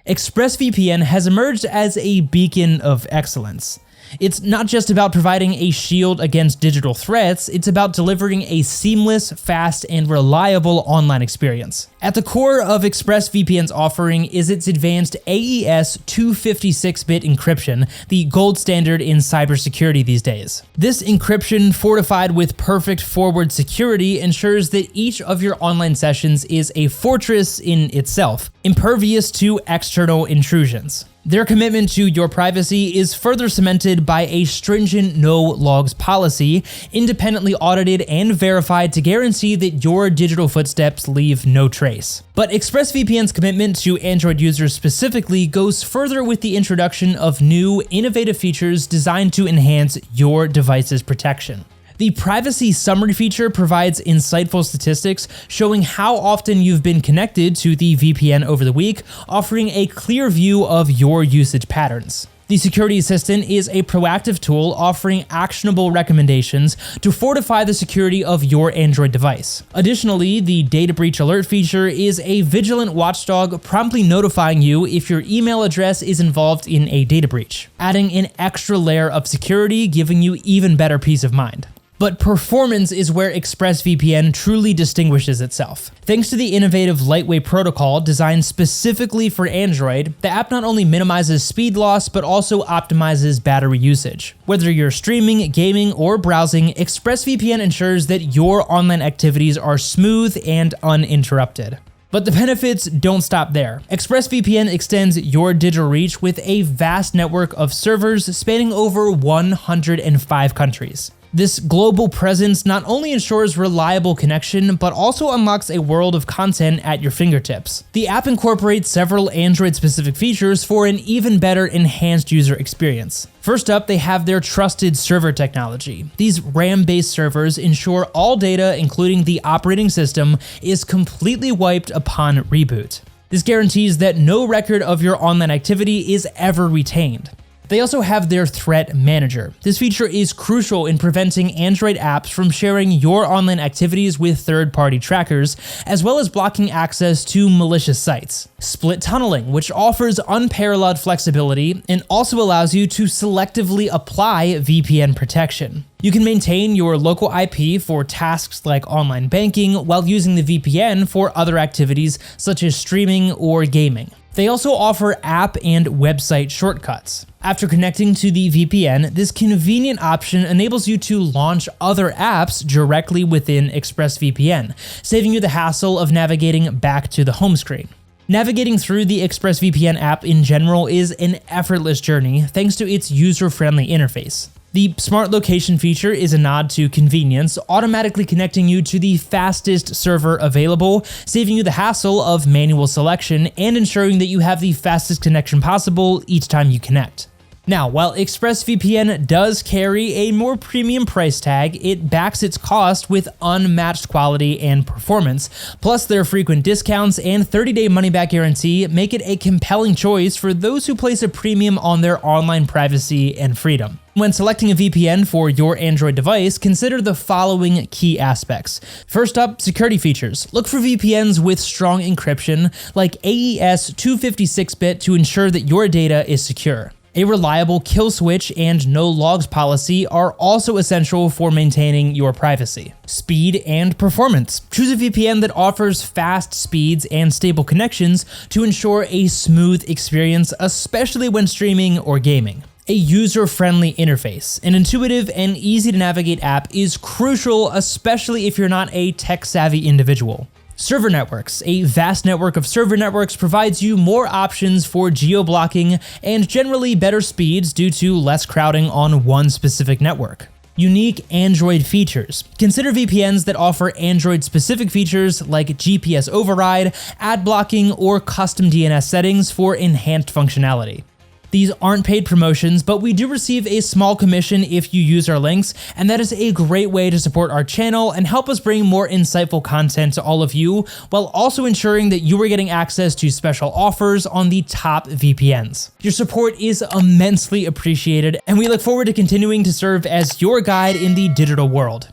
ExpressVPN has emerged as a beacon of excellence. It's not just about providing a shield against digital threats, it's about delivering a seamless, fast, and reliable online experience. At the core of ExpressVPN's offering is its advanced AES 256-bit encryption, the gold standard in cybersecurity these days. This encryption, fortified with perfect forward security, ensures that each of your online sessions is a fortress in itself, impervious to external intrusions. Their commitment to your privacy is further cemented by a stringent no-logs policy, independently audited and verified to guarantee that your digital footsteps leave no trace. But ExpressVPN's commitment to Android users specifically goes further with the introduction of new, innovative features designed to enhance your device's protection. The Privacy Summary feature provides insightful statistics showing how often you've been connected to the VPN over the week, offering a clear view of your usage patterns. The Security Assistant is a proactive tool offering actionable recommendations to fortify the security of your Android device. Additionally, the Data Breach Alert feature is a vigilant watchdog promptly notifying you if your email address is involved in a data breach, adding an extra layer of security, giving you even better peace of mind. But performance is where ExpressVPN truly distinguishes itself. Thanks to the innovative Lightway Protocol designed specifically for Android, the app not only minimizes speed loss, but also optimizes battery usage. Whether you're streaming, gaming, or browsing, ExpressVPN ensures that your online activities are smooth and uninterrupted. But the benefits don't stop there. ExpressVPN extends your digital reach with a vast network of servers spanning over 105 countries. This global presence not only ensures reliable connection, but also unlocks a world of content at your fingertips. The app incorporates several Android-specific features for an even better enhanced user experience. First up, they have their TrustedServer technology. These RAM-based servers ensure all data, including the operating system, is completely wiped upon reboot. This guarantees that no record of your online activity is ever retained. They also have their Threat Manager. This feature is crucial in preventing Android apps from sharing your online activities with third-party trackers, as well as blocking access to malicious sites. Split Tunneling, which offers unparalleled flexibility and also allows you to selectively apply VPN protection. You can maintain your local IP for tasks like online banking while using the VPN for other activities such as streaming or gaming. They also offer app and website shortcuts. After connecting to the VPN, this convenient option enables you to launch other apps directly within ExpressVPN, saving you the hassle of navigating back to the home screen. Navigating through the ExpressVPN app in general is an effortless journey thanks to its user-friendly interface. The Smart Location feature is a nod to convenience, automatically connecting you to the fastest server available, saving you the hassle of manual selection and ensuring that you have the fastest connection possible each time you connect. Now, while ExpressVPN does carry a more premium price tag, it backs its cost with unmatched quality and performance, plus their frequent discounts and 30-day money-back guarantee make it a compelling choice for those who place a premium on their online privacy and freedom. When selecting a VPN for your Android device, consider the following key aspects. First up, security features. Look for VPNs with strong encryption, like AES 256-bit, to ensure that your data is secure. A reliable kill switch and no logs policy are also essential for maintaining your privacy. Speed and performance. Choose a VPN that offers fast speeds and stable connections to ensure a smooth experience, especially when streaming or gaming. A user-friendly interface. An intuitive and easy-to-navigate app is crucial, especially if you're not a tech-savvy individual. Server networks. A vast network of server networks provides you more options for geo-blocking and generally better speeds due to less crowding on one specific network. Unique Android features. Consider VPNs that offer Android-specific features like GPS override, ad blocking, or custom DNS settings for enhanced functionality. These aren't paid promotions, but we do receive a small commission if you use our links, and that is a great way to support our channel and help us bring more insightful content to all of you, while also ensuring that you are getting access to special offers on the top VPNs. Your support is immensely appreciated, and we look forward to continuing to serve as your guide in the digital world.